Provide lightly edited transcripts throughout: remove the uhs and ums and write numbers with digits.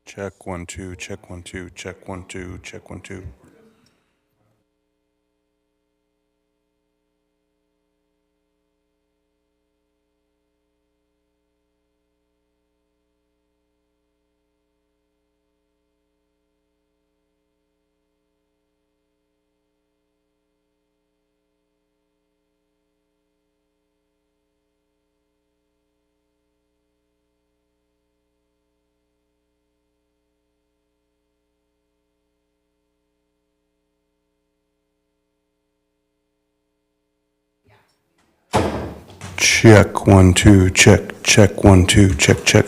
Check 1 2, check 1 2, check 1 2, check 1 2. Check 1 2, check 1 2, check.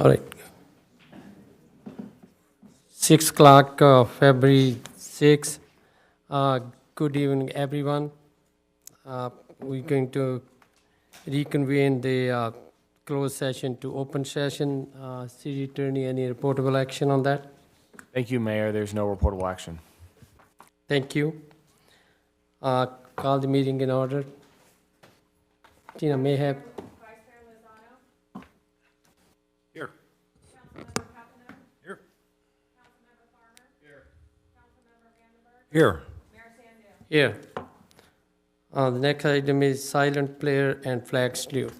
All right. 6 o'clock, February 6th. Good evening, everyone. We're going to reconvene the closed session to open session. City Attorney, any reportable action on that? Thank you, Mayor. There's no reportable action. Thank you. Call the meeting in order. Tina, may I have? Here. Here. Here. The next item is silent player and flag salute.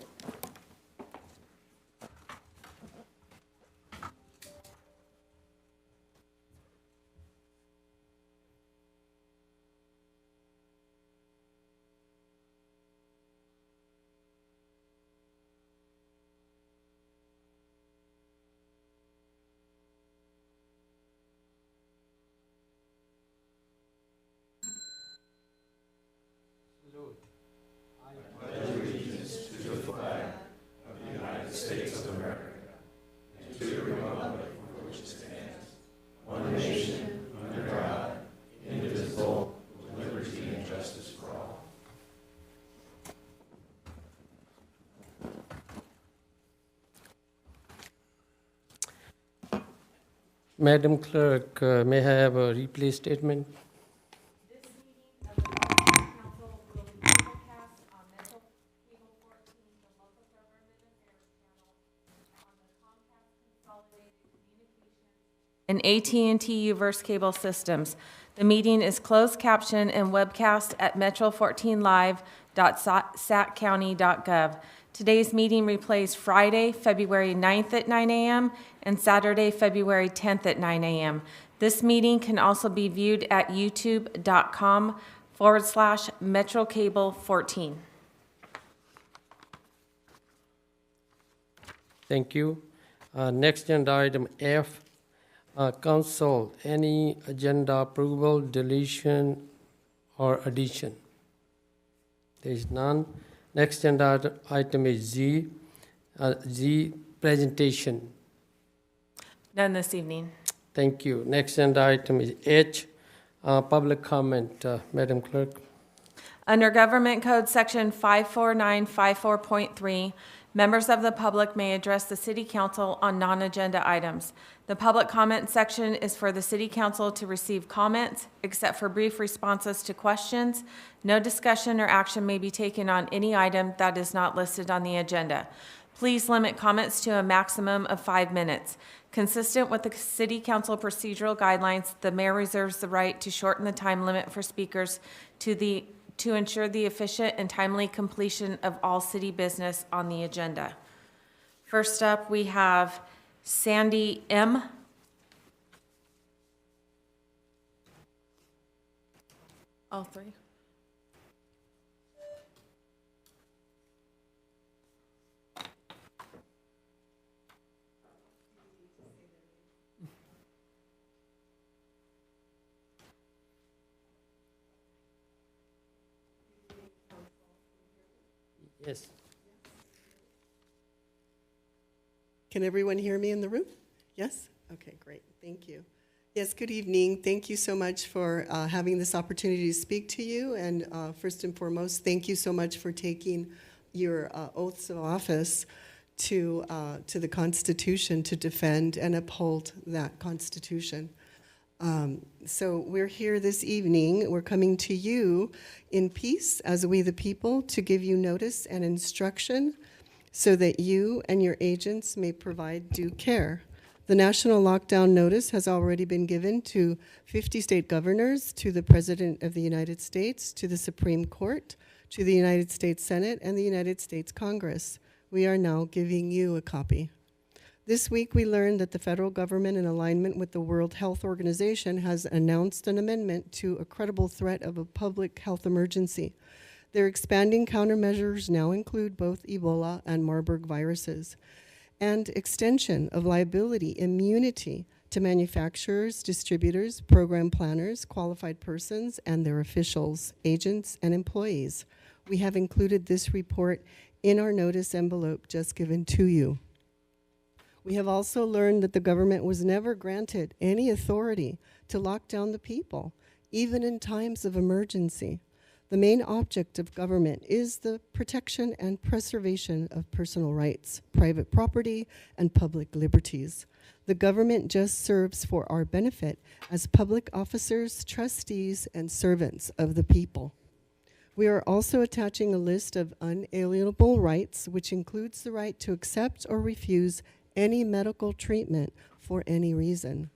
Madam Clerk, may I have a replay statement? This meeting of the Council will be broadcast on Metro Cable 14, the local government affairs channel, on the Comcast Consolidated Communications and AT&T Uverse cable systems. The meeting is closed caption and webcast at metro14live.satcounty.gov. Today's meeting replays Friday, February 9th at 9 a.m. and Saturday, February 10th at 9 a.m. This meeting can also be viewed at youtube.com/MetroCable14. Thank you. Next agenda item F, Council, any agenda approval, deletion, or addition? There is none. Next agenda item is Z, presentation. None this evening. Thank you. Next agenda item is H, public comment. Madam Clerk. Under Government Code Section 54954.3, members of the public may address the City Council on non-agenda items. The public comment section is for the City Council to receive comments, except for brief responses to questions. No discussion or action may be taken on any item that is not listed on the agenda. Please limit comments to a maximum of 5 minutes. Consistent with the City Council procedural guidelines, the mayor reserves the right to shorten the time limit for speakers to ensure the efficient and timely completion of all city business on the agenda. First up, we have Sandy M. All three. Yes. Can everyone hear me in the room? Yes? Okay, great. Thank you. Yes, good evening. Thank you so much for having this opportunity to speak to you. And first and foremost, thank you so much for taking your oaths of office to the Constitution to defend and uphold that Constitution. So we're here this evening. We're coming to you in peace as we the people to give you notice and instruction so that you and your agents may provide due care. The national lockdown notice has already been given to 50 state governors, to the President of the United States, to the Supreme Court, to the United States Senate, and the United States Congress. We are now giving you a copy. This week, we learned that the federal government, in alignment with the World Health Organization, has announced an amendment to a credible threat of a public health emergency. Their expanding countermeasures now include both Ebola and Marburg viruses, and extension of liability immunity to manufacturers, distributors, program planners, qualified persons, and their officials, agents, and employees. We have included this report in our notice envelope just given to you. We have also learned that the government was never granted any authority to lock down the people, even in times of emergency. The main object of government is the protection and preservation of personal rights, private property, and public liberties. The government just serves for our benefit as public officers, trustees, and servants of the people. We are also attaching a list of unalienable rights, which includes the right to accept or refuse any medical treatment for any reason.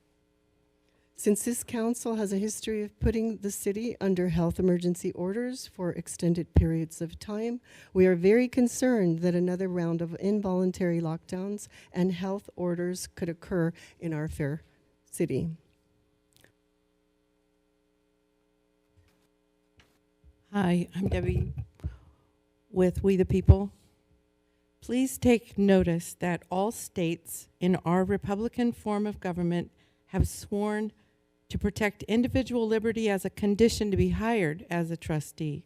Since this council has a history of putting the city under health emergency orders for extended periods of time, we are very concerned that another round of involuntary lockdowns and health orders could occur in our fair city. Hi, I'm Debbie with We the People. Please take notice that all states in our Republican form of government have sworn to protect individual liberty as a condition to be hired as a trustee.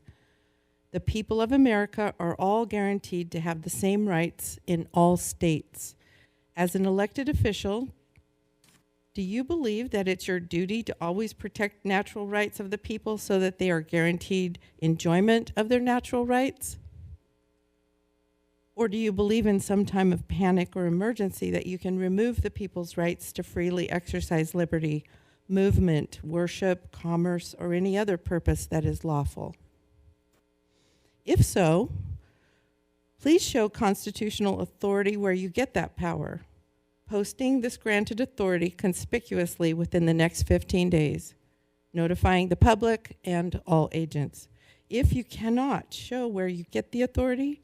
The people of America are all guaranteed to have the same rights in all states. As an elected official, do you believe that it's your duty to always protect natural rights of the people so that they are guaranteed enjoyment of their natural rights? Or do you believe in some time of panic or emergency that you can remove the people's rights to freely exercise liberty, movement, worship, commerce, or any other purpose that is lawful? If so, please show constitutional authority where you get that power, posting this granted authority conspicuously within the next 15 days, notifying the public and all agents. If you cannot show where you get the authority,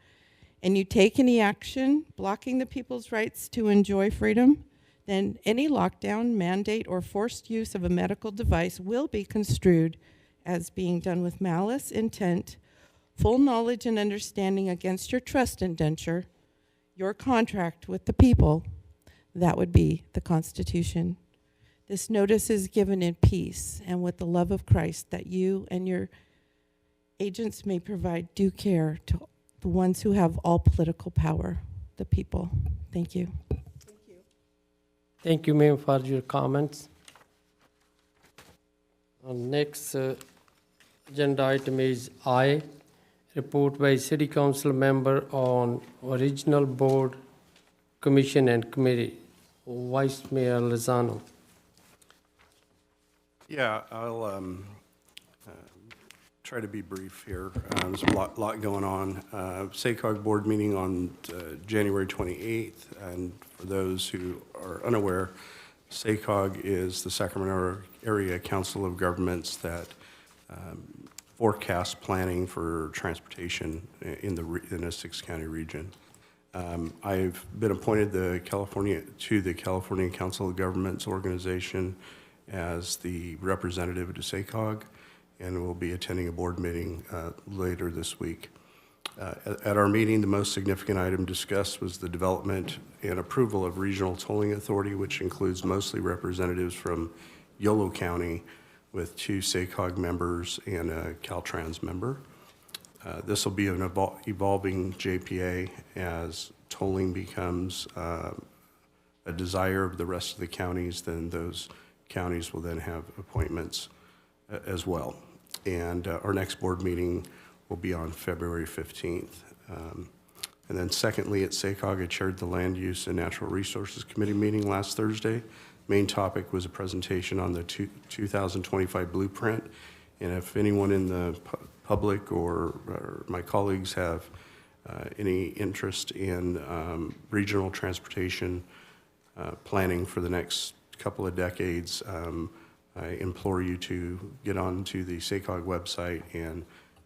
and you take any action blocking the people's rights to enjoy freedom, then any lockdown, mandate, or forced use of a medical device will be construed as being done with malice, intent, full knowledge and understanding against your trust indenture, your contract with the people. That would be the Constitution. This notice is given in peace and with the love of Christ, that you and your agents may provide due care to the ones who have all political power, the people. Thank you. Thank you. Thank you, ma'am, for your comments. Next agenda item is I, report by City Council member on original board, commission, and committee. Vice Mayor Lozano. Yeah, I'll try to be brief here. There's a lot going on. SACOG board meeting on January 28th, and for those who are unaware, SACOG is the Sacramento Area Council of Governments that forecast planning for transportation in a six-county region. I've been appointed to the California Council of Governments organization as the representative to SACOG, and will be attending a board meeting later this week. At our meeting, the most significant item discussed was the development and approval of regional tolling authority, which includes mostly representatives from Yolo County with 2 SACOG members and a Caltrans member. This will be an evolving JPA as tolling becomes a desire of the rest of the counties. Then those counties will then have appointments as well. And our next board meeting will be on February 15th. And then secondly, at SACOG, I chaired the Land Use and Natural Resources Committee meeting last Thursday. Main topic was a presentation on the 2025 blueprint. And if anyone in the public or my colleagues have any interest in regional transportation planning for the next couple of decades, I implore you to get onto the SACOG website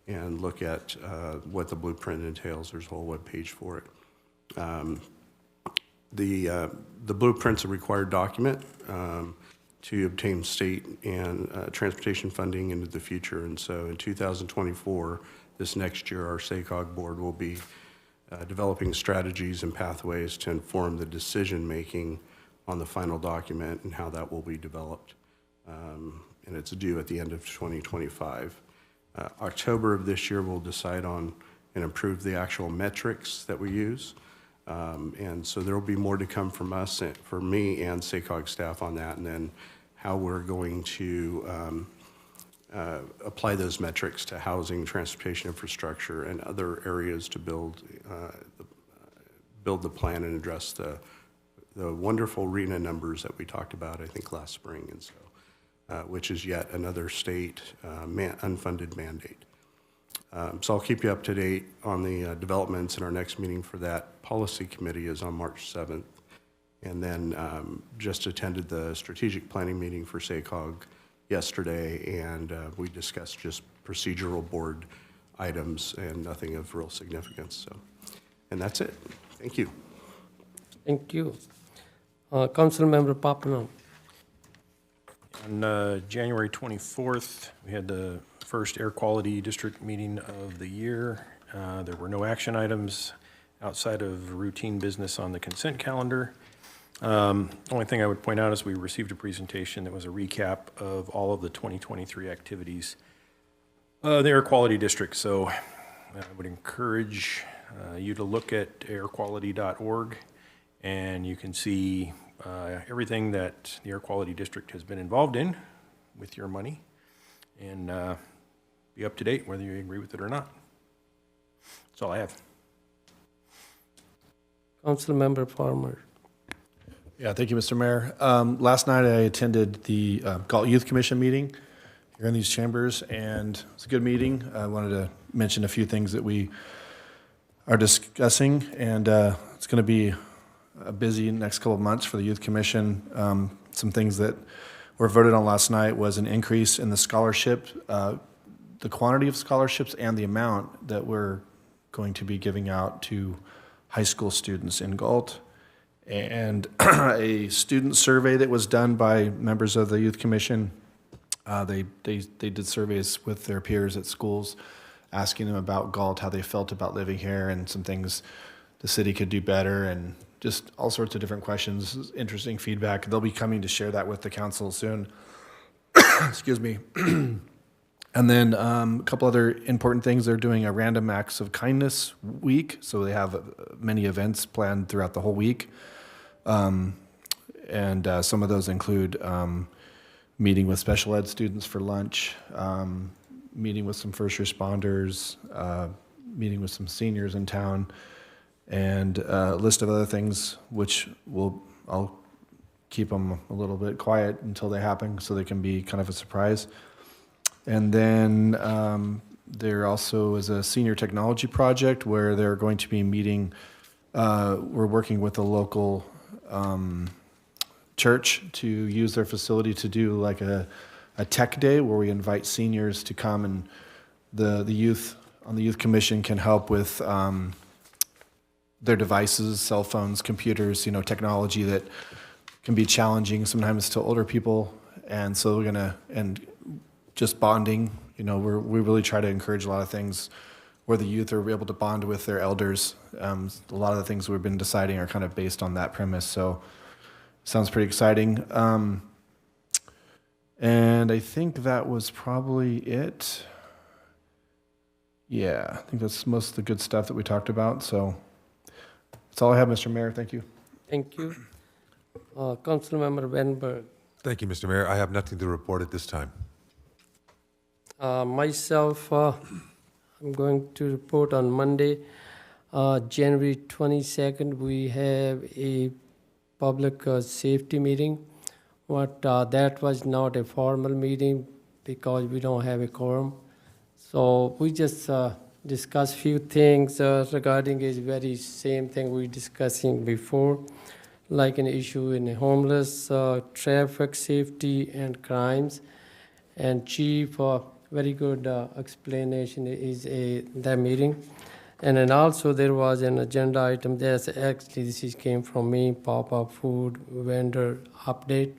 and look at what the blueprint entails. There's a whole web page for it. The blueprint's a required document to obtain state and transportation funding into the future. And so in 2024, this next year, our SACOG board will be developing strategies and pathways to inform the decision-making on the final document and how that will be developed. And it's due at the end of 2025. October of this year, we'll decide on and improve the actual metrics that we use. And so there will be more to come from us, for me and SACOG staff on that, and then how we're going to apply those metrics to housing, transportation infrastructure, and other areas to build the plan and address the wonderful RENA numbers that we talked about, I think, last spring, and so, which is yet another state unfunded mandate. So I'll keep you up to date on the developments, and our next meeting for that policy committee is on March 7th. And then just attended the strategic planning meeting for SACOG yesterday, and we discussed just procedural board items and nothing of real significance. So, and that's it. Thank you. Thank you. Councilmember Papineau. On January 24th, we had the first air quality district meeting of the year. There were no action items outside of routine business on the consent calendar. Only thing I would point out is we received a presentation that was a recap of all of the 2023 activities, the air quality district. So I would encourage you to look at airquality.org, and you can see everything that the air quality district has been involved in with your money, and be up to date whether you agree with it or not. That's all I have. Councilmember Farmer. Yeah, thank you, Mr. Mayor. Last night I attended the Galt Youth Commission meeting here in these chambers, and it's a good meeting. I wanted to mention a few things that we are discussing, and it's going to be a busy next couple of months for the Youth Commission. Some things that were voted on last night was an increase in the scholarship, the quantity of scholarships and the amount that we're going to be giving out to high school students in Galt. And a student survey that was done by members of the Youth Commission. They did surveys with their peers at schools, asking them about Galt, how they felt about living here, and some things the city could do better, and just all sorts of different questions, interesting feedback. They'll be coming to share that with the council soon. Excuse me. And then a couple other important things. They're doing a random acts of kindness week, so they have many events planned throughout the whole week. And some of those include meeting with special ed students for lunch, meeting with some first responders, meeting with some seniors in town, and a list of other things, which I'll keep them a little bit quiet until they happen so they can be kind of a surprise. And then there also is a senior technology project where they're going to be meeting, we're working with a local church to use their facility to do like a tech day where we invite seniors to come, and the youth on the Youth Commission can help with their devices, cell phones, computers, technology that can be challenging sometimes to older people. And so we're gonna, and just bonding, we really try to encourage a lot of things where the youth are able to bond with their elders. A lot of the things we've been deciding are kind of based on that premise. So sounds pretty exciting. And I think that was probably it. Yeah, I think that's most of the good stuff that we talked about. So that's all I have, Mr. Mayor. Thank you. Thank you. Councilmember Wenberg. Thank you, Mr. Mayor. I have nothing to report at this time. Myself, I'm going to report on Monday, January 22nd. We have a public safety meeting, but that was not a formal meeting because we don't have a quorum. So we just discussed few things regarding a very same thing we discussing before, like an issue in homeless, traffic safety and crimes. And Chief, very good explanation is that meeting. And then also there was an agenda item. That's actually this came from me, pop-up food vendor update.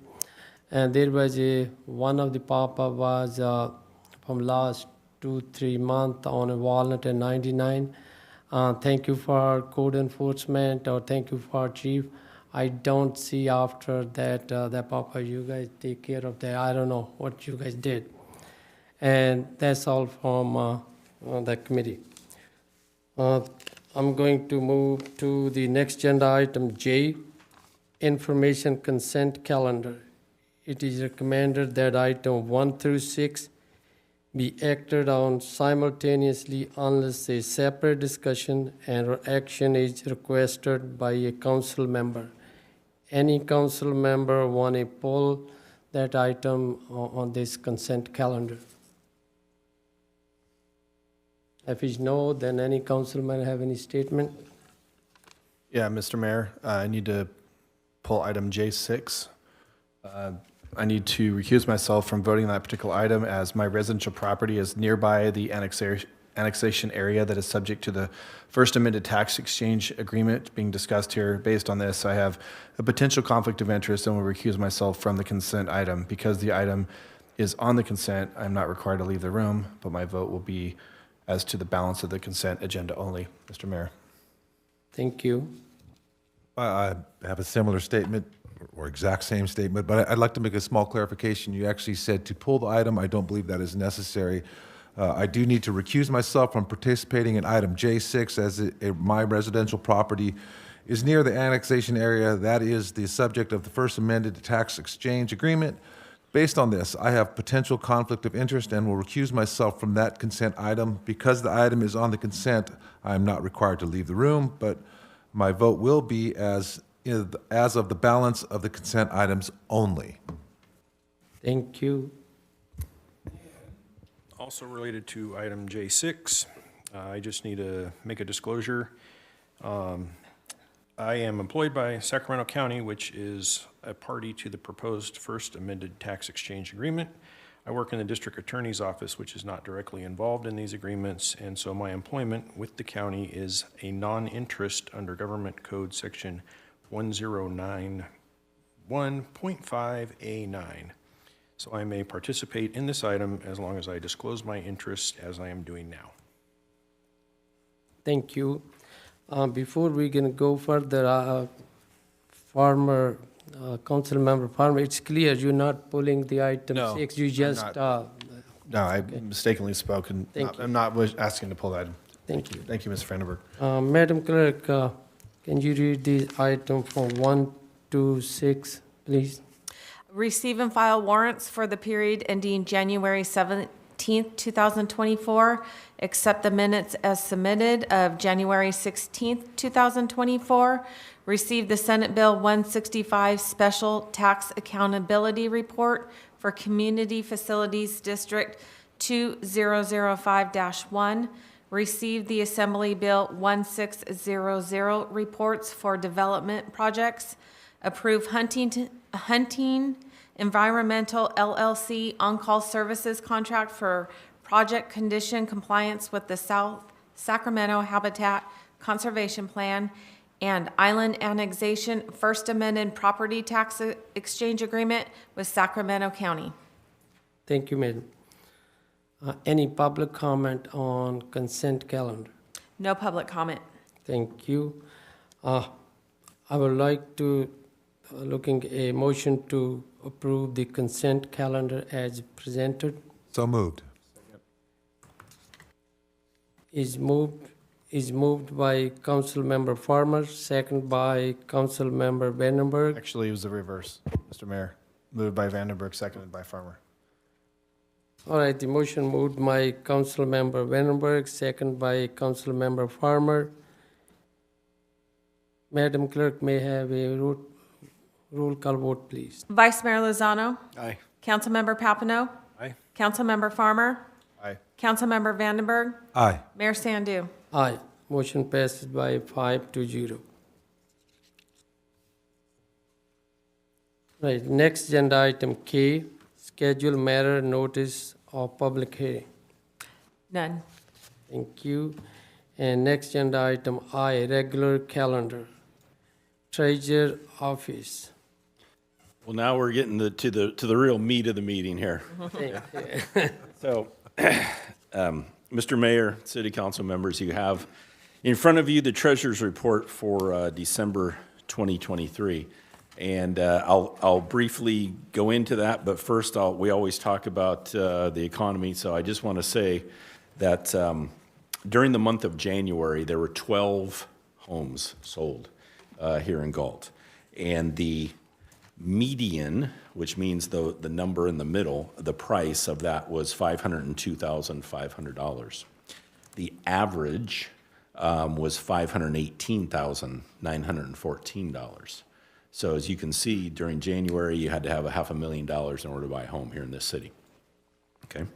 And there was one of the pop-up was from last 2-3 months on a Walnut and 99. Thank you for code enforcement, or thank you for Chief. I don't see after that that pop-up. You guys take care of that. I don't know what you guys did. And that's all from the committee. I'm going to move to the next agenda item J, information consent calendar. It is recommended that item 1 through 6 be acted on simultaneously unless a separate discussion and action is requested by a council member. Any council member want to pull that item on this consent calendar? If it's no, then any councilman have any statement? Yeah, Mr. Mayor, I need to pull item J6. I need to recuse myself from voting on that particular item as my residential property is nearby the annexation area that is subject to the first amended tax exchange agreement being discussed here. Based on this, I have a potential conflict of interest and will recuse myself from the consent item. Because the item is on the consent, I'm not required to leave the room, but my vote will be as to the balance of the consent agenda only, Mr. Mayor. Thank you. I have a similar statement, or exact same statement, but I'd like to make a small clarification. You actually said to pull the item. I don't believe that is necessary. I do need to recuse myself from participating in item J6 as my residential property is near the annexation area. That is the subject of the first amended tax exchange agreement. Based on this, I have potential conflict of interest and will recuse myself from that consent item. Because the item is on the consent, I am not required to leave the room, but my vote will be as of the balance of the consent items only. Thank you. Also related to item J6, I just need to make a disclosure. I am employed by Sacramento County, which is a party to the proposed first amended tax exchange agreement. I work in the district attorney's office, which is not directly involved in these agreements, and so my employment with the county is a non-interest under Government Code Section 1091.5A9. So I may participate in this item as long as I disclose my interest as I am doing now. Thank you. Before we can go further, council member Farmer, it's clear you're not pulling the item No, 6. You I'm just, not. No, I mistakenly spoke, and Thank you. I'm not asking to pull that item. thank you. Thank you, Ms. Vandenberg. Madam Clerk, can you read the item from 1 to 6, please? Receive and file warrants for the period ending January 17th, 2024, accept the minutes as submitted of January 16th, 2024, receive the Senate Bill 165 Special Tax Accountability Report for Community Facilities District 2005-1, receive the Assembly Bill 1600 reports for development projects, approve Hunting Environmental LLC on-call services contract for project condition compliance with the South Sacramento Habitat Conservation Plan and Island Annexation First Amended Property Tax Exchange Agreement with Sacramento County. Thank you, madam. Any public comment on consent calendar? No public comment. Thank you. I would like to, looking a motion to approve the consent calendar as presented. So moved. Is moved by Council Member Farmer, second by Council Member Vandenberg. Actually, it was the reverse, Mr. Mayor. Moved by Vandenberg, seconded by Farmer. All right, the motion moved by Council Member Vandenberg, second by Council Member Farmer. Madam Clerk may have a roll call vote, please. Vice Mayor Lozano? Aye. Councilmember Papineau? Aye. Councilmember Farmer? Aye. Councilmember Vandenberg? Aye. Mayor Sandu? Aye. Motion passes by 5-0. Right, next agenda item K, schedule matter notice of public hearing. None. Thank you. And next agenda item I, regular calendar. Treasurer office. Well, now we're getting to the real meat of the meeting here. So, Mr. Mayor, City Council members, you have in front of you the Treasurer's Report for December 2023. And I'll briefly go into that, but first we always talk about the economy. So I just want to say that during the month of January, there were 12 homes sold here in Galt. And the median, which means the number in the middle, the price of that was $502,500. The average was $518,914. So as you can see, during January, you had to have $500,000 in order to buy a home here in this city. Okay.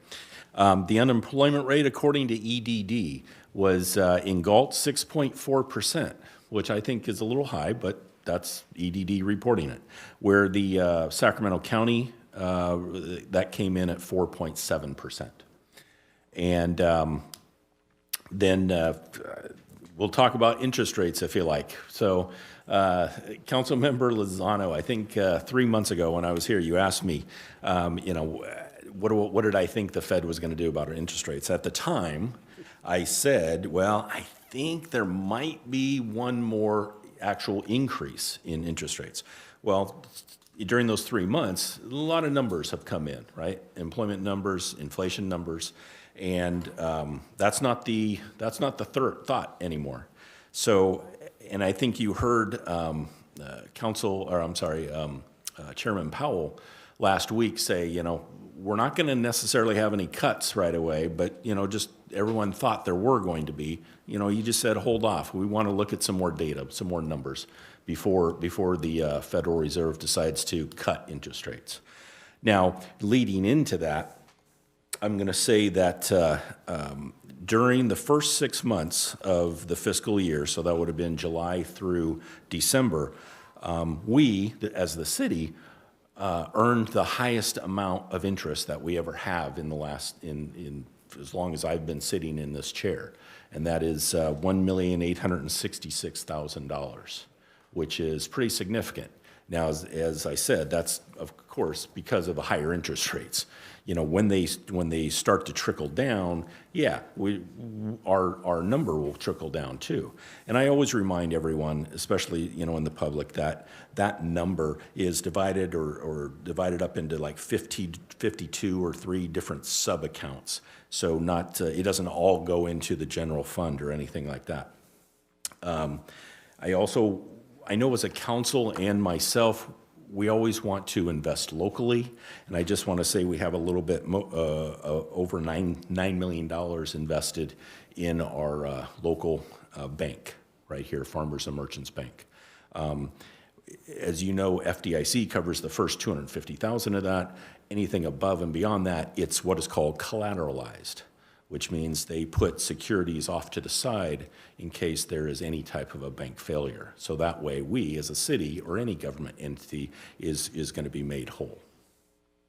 The unemployment rate, according to EDD, was in Galt 6.4%, which I think is a little high, but that's EDD reporting it. Where the Sacramento County, that came in at 4.7%. And then we'll talk about interest rates if you like. So, Councilmember Lozano, I think 3 months ago when I was here, you asked me, what did I think the Fed was going to do about our interest rates? At the time, I said, well, I think there might be one more actual increase in interest rates. Well, during those 3 months, a lot of numbers have come in, right? Employment numbers, inflation numbers, and that's not the third thought anymore. So, and I think you heard Chairman Powell last week say, we're not going to necessarily have any cuts right away, but, just everyone thought there were going to be. You just said, hold off. We want to look at some more data, some more numbers before the Federal Reserve decides to cut interest rates. Now, leading into that, I'm going to say that during the first 6 months of the fiscal year, so that would have been July through December, we, as the city, earned the highest amount of interest that we ever have in the last, in as long as I've been sitting in this chair, and that is $1,866,000, which is pretty significant. Now, as I said, that's of course because of the higher interest rates. When they start to trickle down, yeah, our number will trickle down too. And I always remind everyone, especially in the public, that that number is divided or divided up into like 52 or 3 different sub accounts. So it doesn't all go into the general fund or anything like that. I know as a council and myself, we always want to invest locally, and I just want to say we have a little bit over $9 million invested in our local bank right here, Farmers and Merchants Bank. As you know, FDIC covers the first $250,000 of that. Anything above and beyond that, it's what is called collateralized, which means they put securities off to the side in case there is any type of a bank failure. So that way we, as a city or any government entity, is going to be made whole.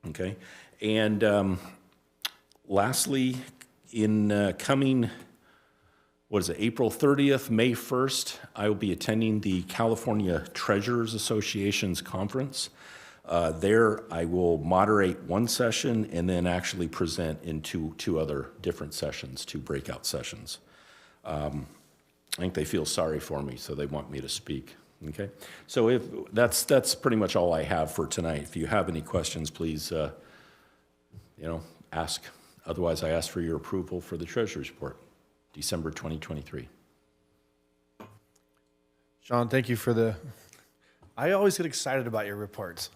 Okay? And lastly, in coming, April 30th, May 1st, I will be attending the California Treasurers Association's conference. There, I will moderate one session and then actually present in two other different sessions, 2 breakout sessions. I think they feel sorry for me, so they want me to speak. Okay, so that's pretty much all I have for tonight. If you have any questions, please, ask. Otherwise, I ask for your approval for the Treasurer's Report, December 2023. Sean, thank you for I always get excited about your reports.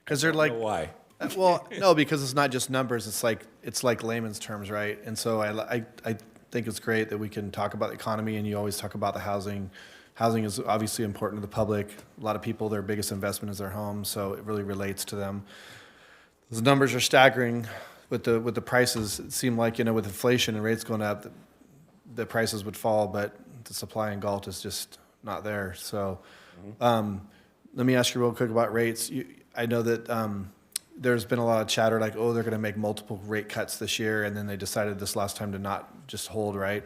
Because they're like, Why? well, no, because it's not just numbers. It's like layman's terms, right? And so I think it's great that we can talk about the economy, and you always talk about the housing. Housing is obviously important to the public. A lot of people, their biggest investment is their home, so it really relates to them. Those numbers are staggering with the prices. It seemed like, with inflation and rates going up, the prices would fall, but the supply in Galt is just not there. So let me ask you real quick about rates. I know that there's been a lot of chatter like, they're going to make multiple rate cuts this year, and then they decided this last time to not just hold, right?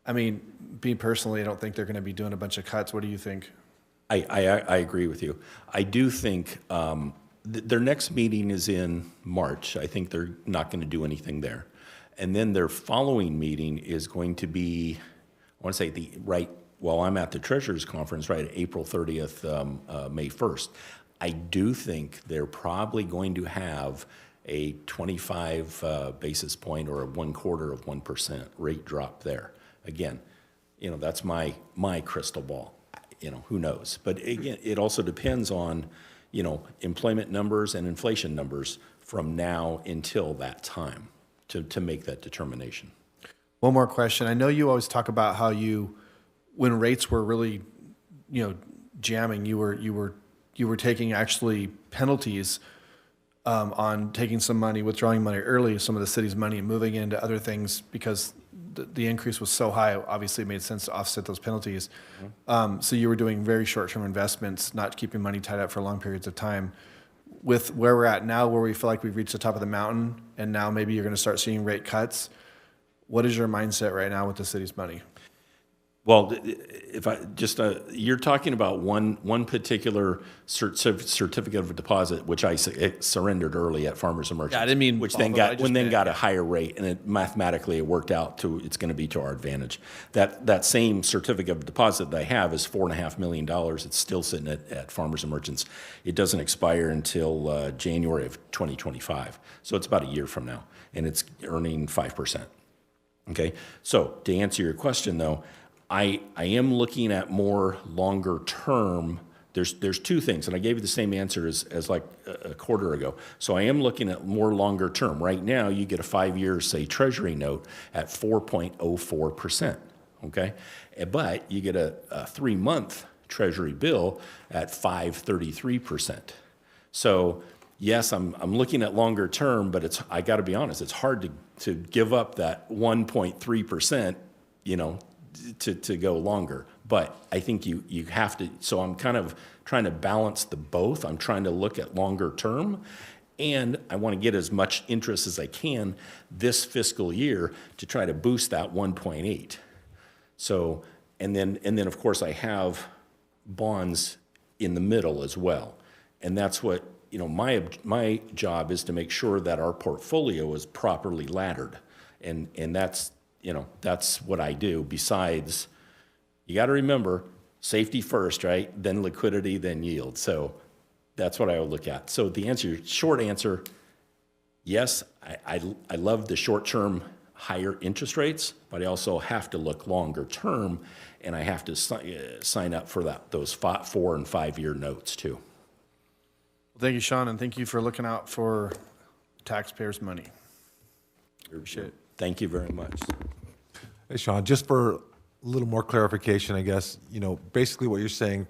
I mean, me personally, I don't think they're going to be doing a bunch of cuts. What do you think? I agree with you. I do think their next meeting is in March. I think they're not going to do anything there. And then their following meeting is going to be, I want to say I'm at the Treasurers Conference, right, April 30th, May 1st. I do think they're probably going to have a 25 basis point or a 0.25% rate drop there. Again, that's my crystal ball. Who knows? But again, it also depends on, employment numbers and inflation numbers from now until that time to make that determination. One more question. I know you always talk about how when rates were really, jamming, you were taking actually penalties on taking some money, withdrawing money early, some of the city's money, and moving into other things because the increase was so high. Obviously, it made sense to offset those penalties. So you were doing very short-term investments, not keeping money tied up for long periods of time. With where we're at now, where we feel like we've reached the top of the mountain, and now maybe you're going to start seeing rate cuts, what is your mindset right now with the city's money? Well, if I just, you're talking about one particular certificate of deposit, which I surrendered early at Farmers and Merchants. Yeah, I didn't mean which all then of it. got got a higher rate, and it mathematically it worked out to it's going to be to our advantage. That same certificate of deposit that I have is $4.5 million. It's still sitting at Farmers and Merchants. It doesn't expire until January of 2025, so it's about a year from now, and it's earning 5%. Okay, so to answer your question though. I am looking at more longer term. There's two things, and I gave you the same answer as like a quarter ago. So I am looking at more longer term. Right now, you get a 5-year, say, Treasury note at 4.04%, okay? But you get a 3-month Treasury bill at 5.33%. So yes, I'm looking at longer term, but I got to be honest, it's hard to give up that 1.3%, to go longer. But I think you have to, so I'm kind of trying to balance the both. I'm trying to look at longer term, and I want to get as much interest as I can this fiscal year to try to boost that 1.8. So, and then of course I have bonds in the middle as well. And that's what, my job is to make sure that our portfolio is properly laddered. And that's, that's what I do. Besides, you got to remember, safety first, right? Then liquidity, then yield. So that's what I would look at. So the short answer, yes, I love the short-term higher interest rates, but I also have to look longer term, and I have to sign up for those 4 and 5 year notes too. Well, thank you, Sean, and thank you for looking out for taxpayers' money. Appreciate it. Thank you very much. Hey, Sean, just for a little more clarification, I guess, basically what you're saying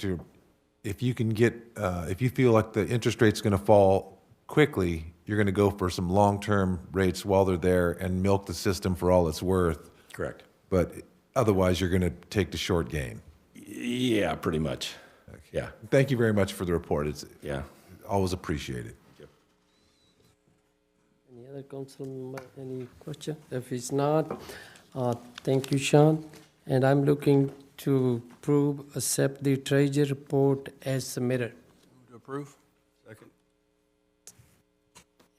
if you can get, if you feel like the interest rate's going to fall quickly, you're going to go for some long-term rates while they're there and milk the system for all it's worth. Correct. But otherwise, you're going to take the short gain. Yeah, pretty much. Okay. Yeah. Thank you very much for the report. It's always appreciated. Any other council member, any question? If it's not, thank you, Sean. And I'm looking to accept the treasury report as submitted. Move to approve. Second.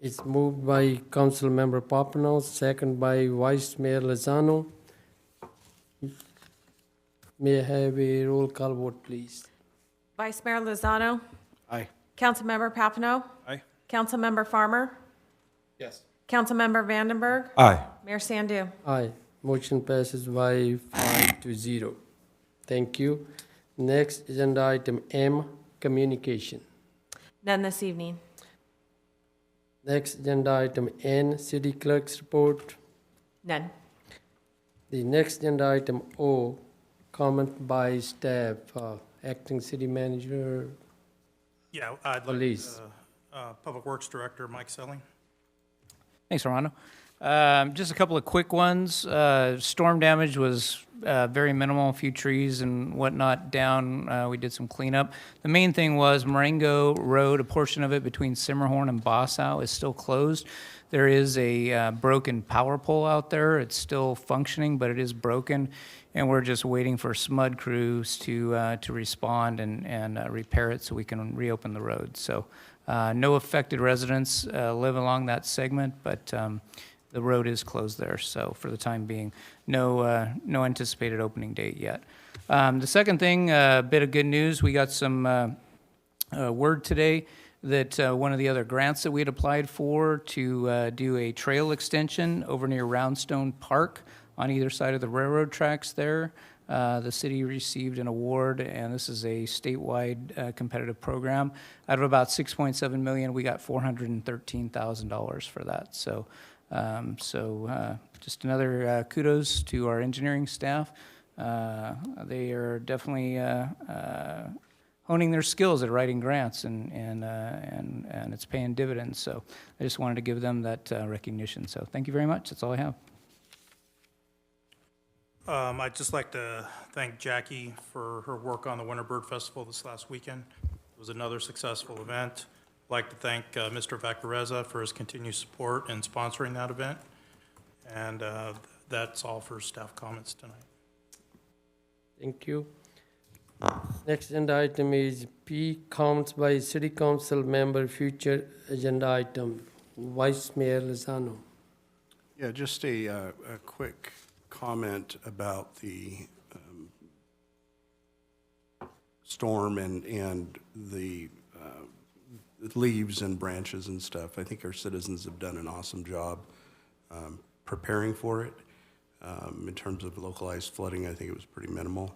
It's moved by Council Member Papineau, second by Vice Mayor Lozano. May I have a roll call vote, please? Vice Mayor Lozano? Aye. Councilmember Papineau? Aye. Councilmember Farmer? Yes. Councilmember Vandenberg? Aye. Mayor Sandu? Aye. Motion passes by 5-0. Thank you. Next agenda item M, communication. None this evening. Next agenda item N, city clerk's report. None. The next agenda item O, comment by staff, acting city manager. Yeah, I'd like Police. Public Works Director Mike Selling. Thanks, Orlando. Just a couple of quick ones. Storm damage was very minimal, a few trees and whatnot down. We did some cleanup. The main thing was Marengo Road, a portion of it between Simmerhorn and Bossow is still closed. There is a broken power pole out there. It's still functioning, but it is broken, and we're just waiting for SMUD crews to respond and repair it so we can reopen the road. So no affected residents live along that segment, but the road is closed there. So for the time being, no anticipated opening date yet. The second thing, a bit of good news, we got some word today that one of the other grants that we had applied for to do a trail extension over near Roundstone Park on either side of the railroad tracks there. The city received an award, and this is a statewide competitive program. Out of about $6.7 million, we got $413,000 for that. So, just another kudos to our engineering staff. They are definitely honing their skills at writing grants, and it's paying dividends. So I just wanted to give them that recognition. So thank you very much. That's all I have. I'd just like to thank Jackie for her work on the Winter Bird Festival this last weekend. It was another successful event. I'd like to thank Mr. Vaccarezza for his continued support in sponsoring that event. And that's all for staff comments tonight. Thank you. Next agenda item is P, comments by City Council member, future agenda item. Vice Mayor Lozano. Yeah, just a quick comment about the storm and the leaves and branches and stuff. I think our citizens have done an awesome job preparing for it. In terms of localized flooding, I think it was pretty minimal.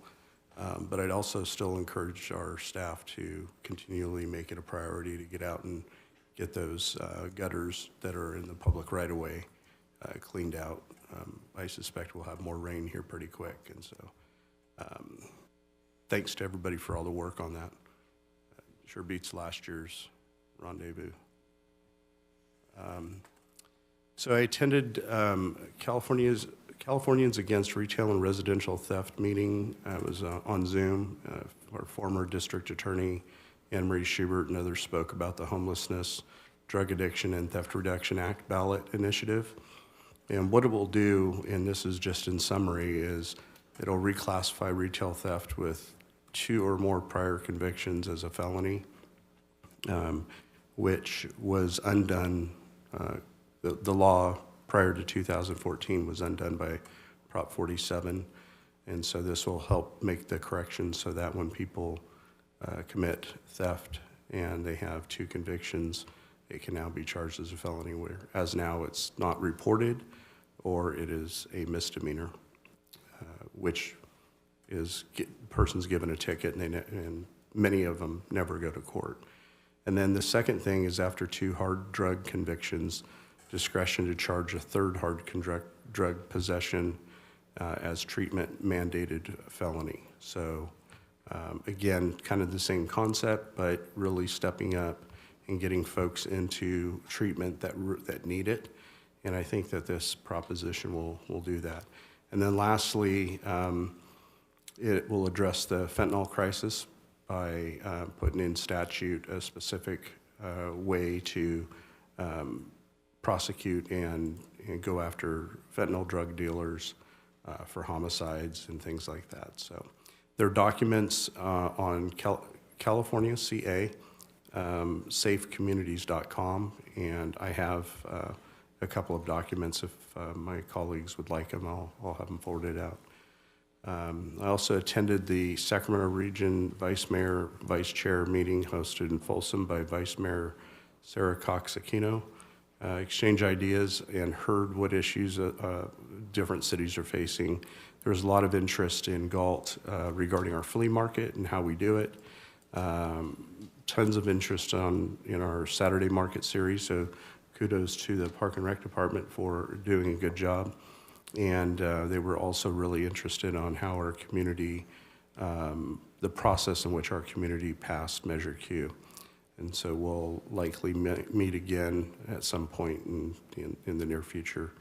But I'd also still encourage our staff to continually make it a priority to get out and get those gutters that are in the public right-of-way cleaned out. I suspect we'll have more rain here pretty quick, and so thanks to everybody for all the work on that. Sure beats last year's rendezvous. So I attended Californians Against Retail and Residential Theft meeting. It was on Zoom. Our former district attorney, Anne Marie Schubert, and others spoke about the Homelessness, Drug Addiction, and Theft Reduction Act ballot initiative. And what it will do, and this is just in summary, is it'll reclassify retail theft with 2 or more prior convictions as a felony, which was undone. The law prior to 2014 was undone by Prop 47. And so this will help make the correction so that when people commit theft and they have 2 convictions, it can now be charged as a felony, whereas now it's not reported or it is a misdemeanor, which is person's given a ticket and many of them never go to court. And then the second thing is after 2 hard drug convictions, discretion to charge a 3rd hard drug possession as treatment mandated felony. So again, kind of the same concept, but really stepping up and getting folks into treatment that need it. And I think that this proposition will do that. And then lastly, it will address the fentanyl crisis by putting in statute a specific way to prosecute and go after fentanyl drug dealers for homicides and things like that. So there are documents on California CA, safecommunities.com, and I have a couple of documents. If my colleagues would like them, I'll have them forwarded out. I also attended the Sacramento Region Vice Mayor, Vice Chair meeting hosted in Folsom by Vice Mayor Sarah Cox-Aquino. Exchange ideas and heard what issues different cities are facing. There was a lot of interest in Galt regarding our flea market and how we do it. Tons of interest in our Saturday market series, so kudos to the Park and Rec Department for doing a good job. And they were also really interested on how our community, the process in which our community passed Measure Q. And so we'll likely meet again at some point in the near future.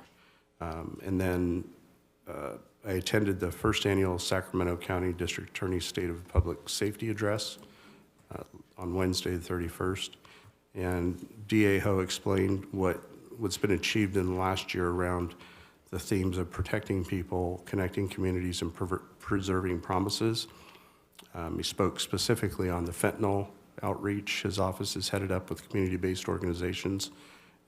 And then I attended the first annual Sacramento County District Attorney's State of Public Safety Address on Wednesday the 31st. And DA Ho explained what's been achieved in the last year around the themes of protecting people, connecting communities, and preserving promises. He spoke specifically on the fentanyl outreach. His office is headed up with community-based organizations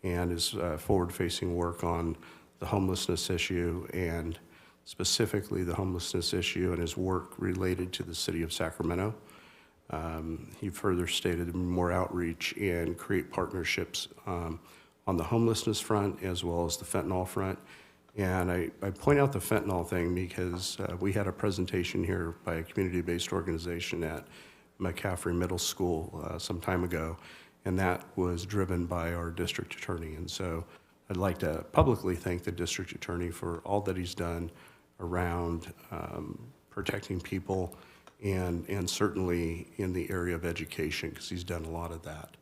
and is forward-facing work on the homelessness issue, and specifically the homelessness issue and his work related to the city of Sacramento. He further stated more outreach and create partnerships on the homelessness front as well as the fentanyl front. And I point out the fentanyl thing because we had a presentation here by a community-based organization at McCaffrey Middle School some time ago, and that was driven by our district attorney. And so I'd like to publicly thank the district attorney for all that he's done around protecting people and certainly in the area of education, because he's done a lot of that.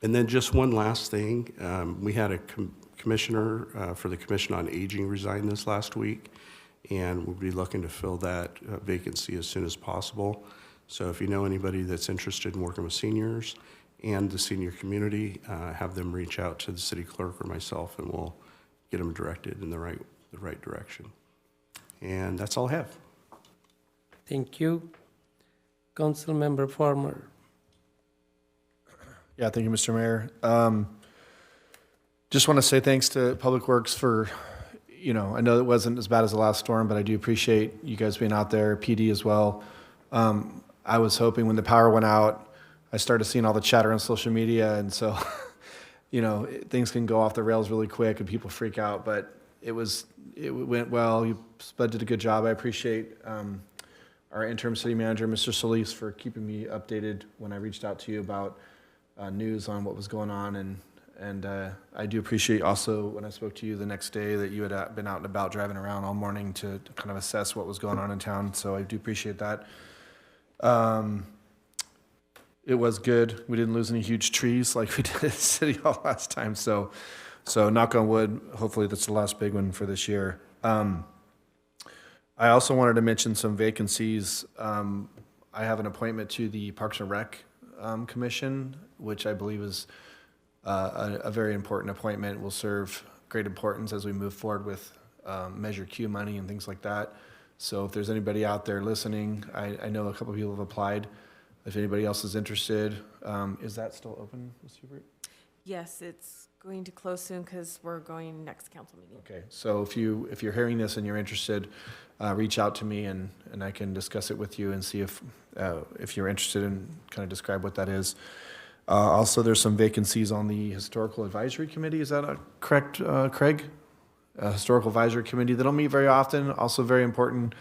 And then just one last thing, we had a commissioner for the Commission on Aging resign this last week, and we'll be looking to fill that vacancy as soon as possible. So if you know anybody that's interested in working with seniors and the senior community, have them reach out to the city clerk or myself, and we'll get them directed in the right direction. And that's all I have. Thank you. Council Member Farmer. Yeah, thank you, Mr. Mayor. Just want to say thanks to Public Works for, I know it wasn't as bad as the last storm, but I do appreciate you guys being out there, PD as well. I was hoping when the power went out, I started seeing all the chatter on social media, and so, things can go off the rails really quick and people freak out, but it went well. You did a good job. I appreciate our interim city manager, Mr. Solis, for keeping me updated when I reached out to you about news on what was going on, and I do appreciate also when I spoke to you the next day that you had been out and about driving around all morning to kind of assess what was going on in town, so I do appreciate that. It was good. We didn't lose any huge trees like we did at City Hall last time, so knock on wood, hopefully that's the last big one for this year. I also wanted to mention some vacancies. I have an appointment to the Parks and Rec Commission, which I believe is a very important appointment, will serve great importance as we move forward with Measure Q money and things like that. So if there's anybody out there listening, I know a couple of people have applied. If anybody else is interested, is that still open, Ms. Hubert? Yes, it's going to close soon because we're going next council meeting. Okay, so if you're hearing this and you're interested, reach out to me and I can discuss it with you and see if you're interested in kind of describe what that is. Also, there's some vacancies on the Historical Advisory Committee. Is that correct, Craig? Historical Advisory Committee. They don't meet very often. Also very important.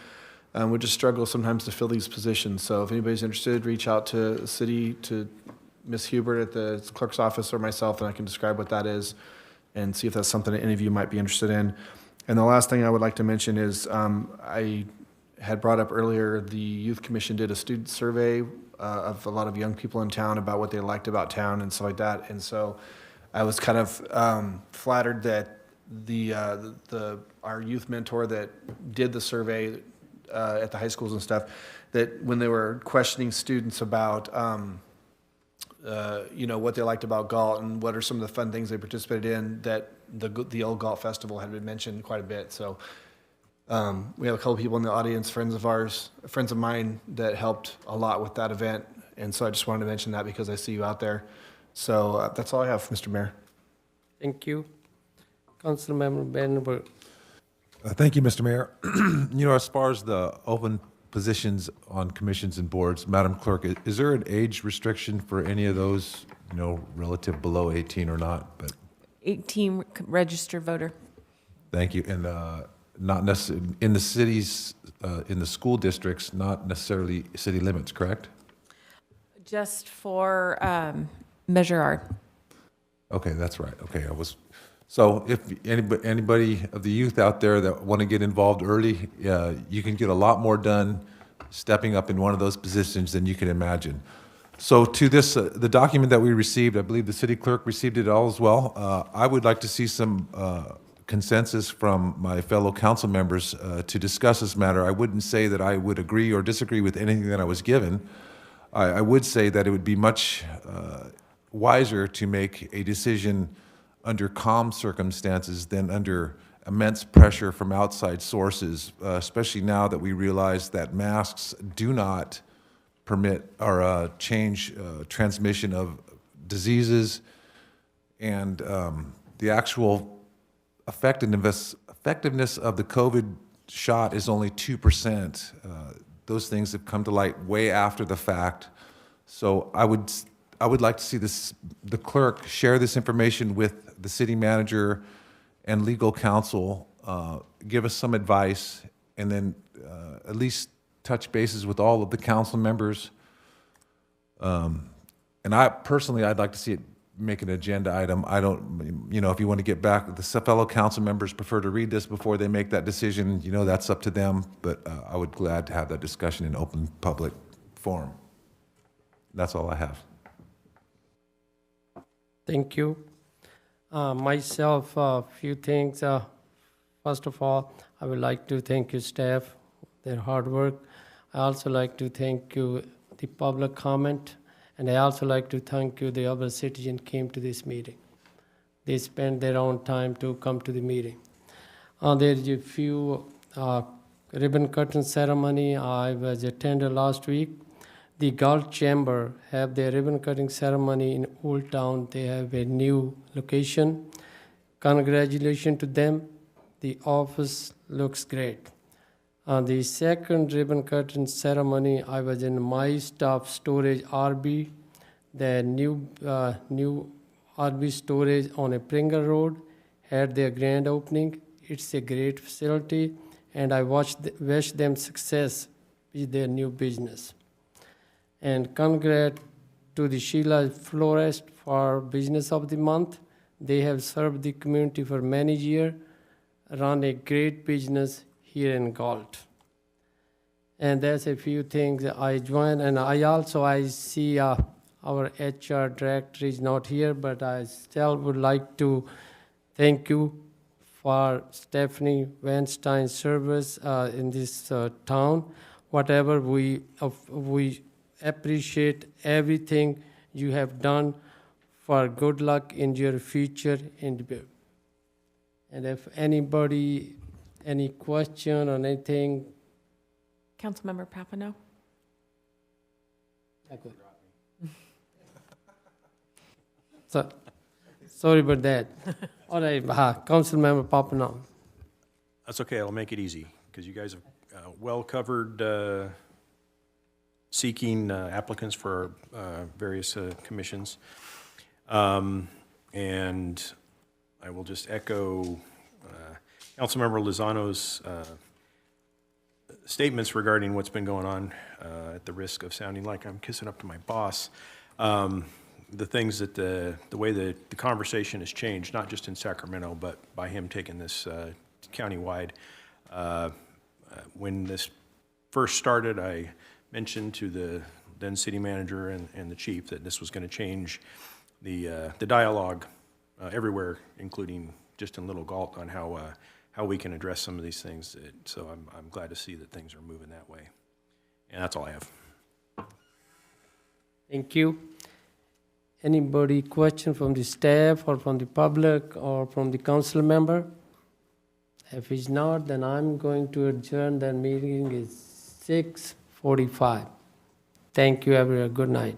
We just struggle sometimes to fill these positions. So if anybody's interested, reach out to the city, to Ms. Hubert at the clerk's office or myself, and I can describe what that is and see if that's something that any of you might be interested in. And the last thing I would like to mention is I had brought up earlier, the Youth Commission did a student survey of a lot of young people in town about what they liked about town and stuff like that. And so I was kind of flattered that our youth mentor that did the survey at the high schools and stuff, that when they were questioning students about what they liked about Galt and what are some of the fun things they participated in, that the old Galt Festival had been mentioned quite a bit. So we have a couple people in the audience, friends of mine that helped a lot with that event. And so I just wanted to mention that because I see you out there. So that's all I have, Mr. Mayor. Thank you. Councilmember Benberg. Thank you, Mr. Mayor. As far as the open positions on commissions and boards, Madam Clerk, is there an age restriction for any of those, relative below 18 or not? But 18 registered voter. thank you. And not necessarily in the cities, in the school districts, not necessarily city limits, correct? Just for Measure R. Okay, that's right. Okay, so if anybody of the youth out there that want to get involved early, you can get a lot more done stepping up in one of those positions than you can imagine. So to this, the document that we received, I believe the city clerk received it all as well. I would like to see some consensus from my fellow council members to discuss this matter. I wouldn't say that I would agree or disagree with anything that I was given. I would say that it would be much wiser to make a decision under calm circumstances than under immense pressure from outside sources, especially now that we realize that masks do not permit or change transmission of diseases, and the actual effectiveness of the COVID shot is only 2%. those things have come to light way after the fact. So I would like to see the clerk share this information with the city manager and legal counsel, give us some advice, and then at least touch bases with all of the council members. And I'd like to see it make an agenda item. I don't, if you want to get back, the fellow council members prefer to read this before they make that decision, that's up to them, but I would glad to have that discussion in open public forum. That's all I have. Thank you. Myself, a few things. First of all, I would like to thank you staff, their hard work. I also like to thank you, the public comment, and I also like to thank you, the other citizens came to this meeting. They spent their own time to come to the meeting. There's a few ribbon cutting ceremony I was attended last week. The Galt Chamber have their ribbon cutting ceremony in Old Town. They have a new location. Congratulations to them. The office looks great. The second ribbon cutting ceremony, I was in my staff storage RB, the new RB storage on a Pringle Road, had their grand opening. It's a great facility, and I wish them success with their new business. And congrats to the Sheila Florist for Business of the Month. They have served the community for many years, run a great business here in Galt. And there's a few things I joined, and I see our HR director is not here, but I still would like to thank you for Stephanie Weinstein's service in this town. Whatever we appreciate everything you have done for good luck in your future interview. And if anybody, any question or anything. Councilmember Papineau? So, sorry about that. All right, Councilmember Papineau. That's okay, I'll make it easy, because you guys have well covered seeking applicants for various commissions. And I will just echo Councilmember Lozano's statements regarding what's been going on, at the risk of sounding like I'm kissing up to my boss. The things that the way the conversation has changed, not just in Sacramento, but by him taking this countywide. When this first started, I mentioned to the then city manager and the chief that this was going to change the dialogue everywhere, including just in Little Galt, on how we can address some of these things. So I'm glad to see that things are moving that way. And that's all I have. Thank you. Anybody question from the staff or from the public or from the council member? If it's not, then I'm going to adjourn. The meeting is 6:45. Thank you, everyone. Good night.